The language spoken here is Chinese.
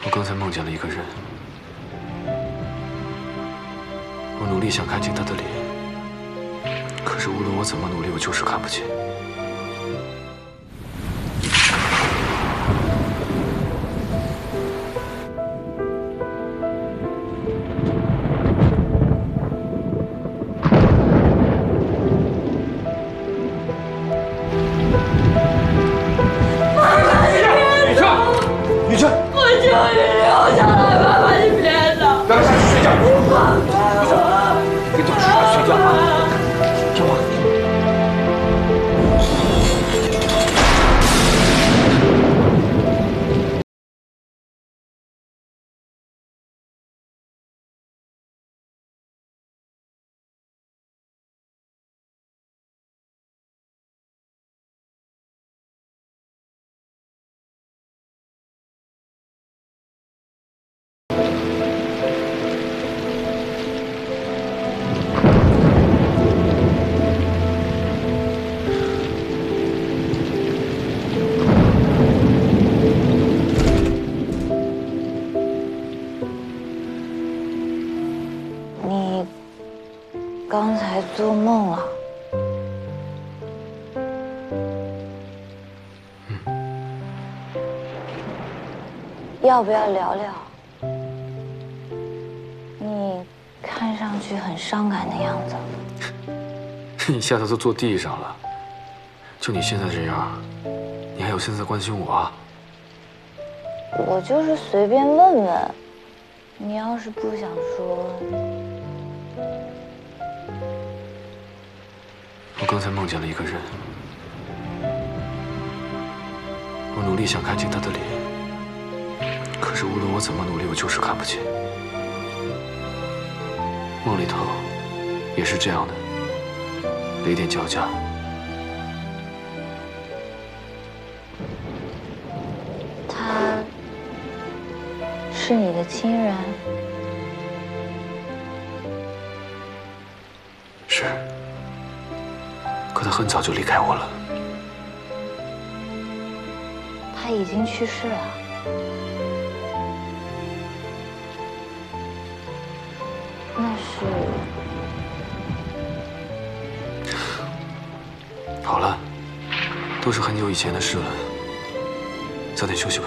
我刚才梦见了一个人，我努力想看清他的脸，可是无论我怎么努力，我就是看不见。雨轩，我求你留下来，爸爸，你别走！让他下去睡觉。你放开我！别总是要睡觉啊！听话。你刚才做梦了？要不要聊聊？你看上去很伤感的样子。你一下子都坐地上了，就你现在这样，你还有心思关心我啊？我就是随便问问，你要是不想说，我刚才梦见了一个人，我努力想看清他的脸，可是无论我怎么努力，我就是看不见。梦里头也是这样的，雷电交加。他是你的亲人？是，可他很早就离开我了。他已经去世了。那是好了，都是很久以前的事了，早点休息吧。